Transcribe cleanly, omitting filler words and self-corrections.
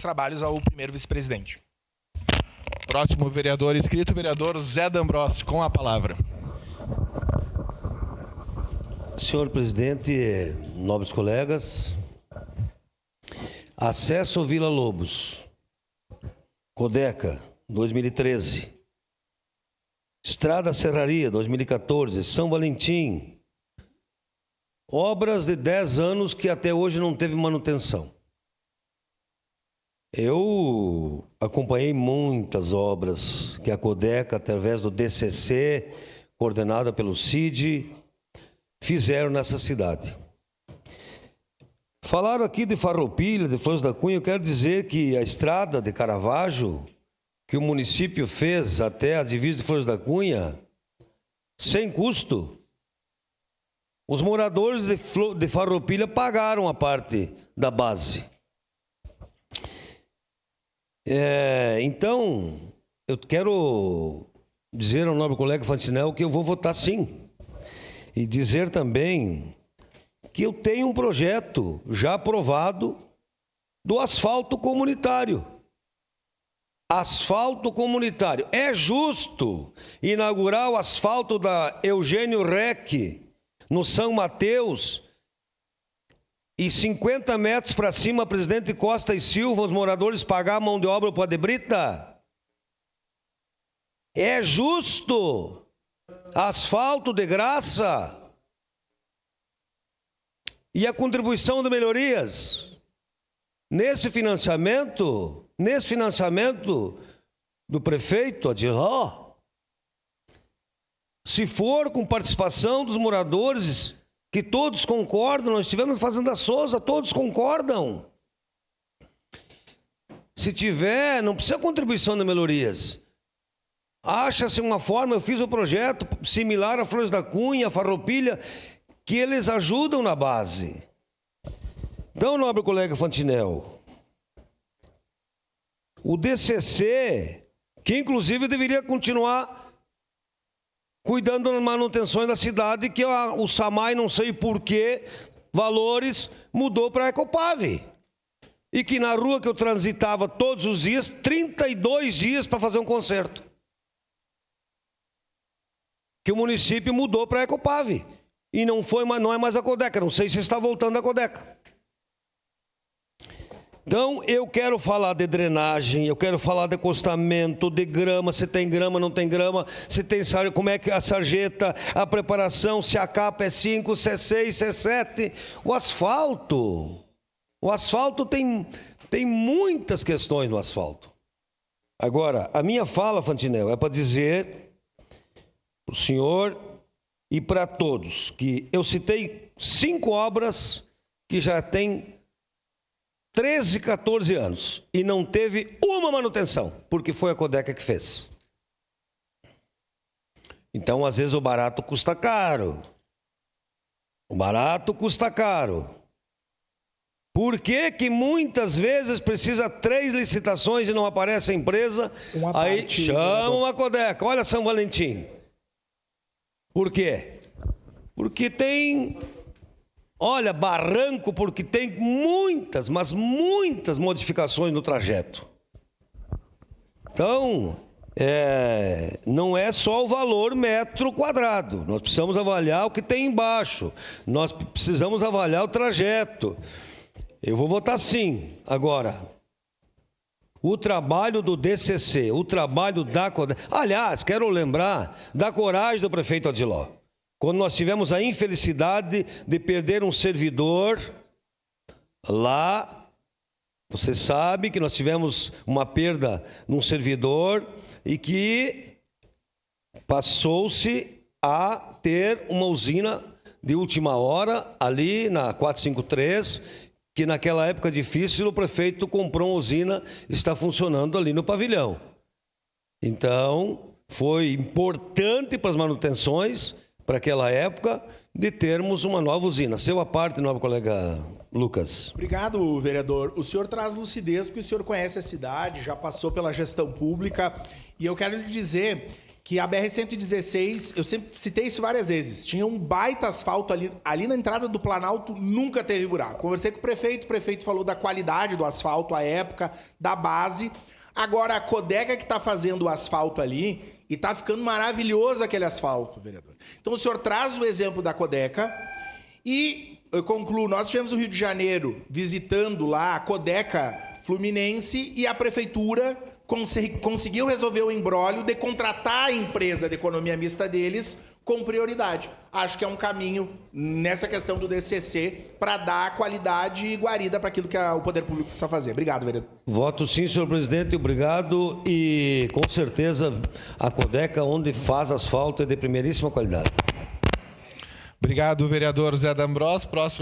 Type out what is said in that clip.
Trabalhos ao primeiro vice-presidente. Próximo vereador inscrito, vereador Zé D'Ambrossi, com a palavra. Senhor presidente, nobres colegas, acesso Vila Lobos, Codeca, 2013, Estrada Serraria, 2014, São Valentim, obras de 10 anos que até hoje não teve manutenção. Eu acompanhei muitas obras que a Codeca, através do DCC, coordenada pelo CID, fizeram nessa cidade. Falaram aqui de Farroupilha, de Flores da Cunha. Eu quero dizer que a estrada de Caravaggio, que o município fez até a divisa de Flores da Cunha, sem custo, os moradores de Farroupilha pagaram a parte da base. Então, eu quero dizer ao nobre colega Fantinel que eu vou votar sim. E dizer também que eu tenho um projeto já aprovado do asfalto comunitário. Asfalto comunitário. É justo inaugurar o asfalto da Eugênio Rec, no São Mateus, e 50 metros para cima, Presidente Costa e Silva, os moradores pagar a mão de obra para a Debrita? É justo? Asfalto de graça? E a contribuição de melhorias? Nesse financiamento do prefeito Adiló, se for com participação dos moradores, que todos concordam, nós estivemos na Fazenda Souza, todos concordam. Se tiver, não precisa contribuição de melhorias. Acha-se uma forma, eu fiz um projeto similar a Flores da Cunha, a Farroupilha, que eles ajudam na base. Então, nobre colega Fantinel, o DCC, que inclusive deveria continuar cuidando das manutenções da cidade, que o SAMAI, não sei porquê, valores, mudou para a Ecopave. E que na rua que eu transitava todos os dias, 32 dias para fazer um conserto. Que o município mudou para a Ecopave. E não é mais a Codeca, não sei se está voltando a Codeca. Então, eu quero falar de drenagem, eu quero falar de acostamento, de grama, se tem grama, não tem grama, se tem como é que a sarjeta, a preparação, se a capa é 5, se é 6, se é 7. O asfalto tem muitas questões no asfalto. Agora, a minha fala, Fantinel, é para dizer para o senhor e para todos que eu citei 5 obras que já têm 13, 14 anos e não teve uma manutenção, porque foi a Codeca que fez. Então, às vezes, o barato custa caro. O barato custa caro. Por que que muitas vezes precisa 3 licitações e não aparece a empresa? Aí chamam a Codeca. Olha São Valentim. Por quê? Porque tem... Olha, barranco, porque tem muitas, mas muitas modificações no trajeto. Então, não é só o valor metro quadrado. Nós precisamos avaliar o que tem embaixo. Nós precisamos avaliar o trajeto. Eu vou votar sim. Agora, o trabalho do DCC, o trabalho da... Aliás, quero lembrar da coragem do prefeito Adiló. Quando nós tivemos a infelicidade de perder um servidor lá, você sabe que nós tivemos uma perda num servidor e que passou-se a ter uma usina de última hora ali na 453, que naquela época difícil o prefeito comprou uma usina, está funcionando ali no pavilhão. Então, foi importante para as manutenções, para aquela época, de termos uma nova usina. Seu à parte, nobre colega Lucas. Obrigado, vereador. O senhor traz lucidez porque o senhor conhece a cidade, já passou pela gestão pública, e eu quero lhe dizer que a BR-116, eu sempre citei isso várias vezes, tinha um baita asfalto ali na entrada do Planalto, nunca teve buraco. Conversei com o prefeito falou da qualidade do asfalto à época, da base. Agora, a Codeca que está fazendo o asfalto ali, e está ficando maravilhoso aquele asfalto, vereador. Então, o senhor traz o exemplo da Codeca e eu concluo, nós estivemos no Rio de Janeiro visitando lá a Codeca Fluminense e a prefeitura conseguiu resolver o imbróglio de contratar a empresa de economia mista deles com prioridade. Acho que é um caminho nessa questão do DCC para dar qualidade e guarida para aquilo que o poder público precisa fazer. Obrigado, vereador. Voto sim, senhor presidente, obrigado. E com certeza a Codeca, onde faz asfalto, é de primeiríssima qualidade. Obrigado, vereador Zé D'Ambrossi. Próximo.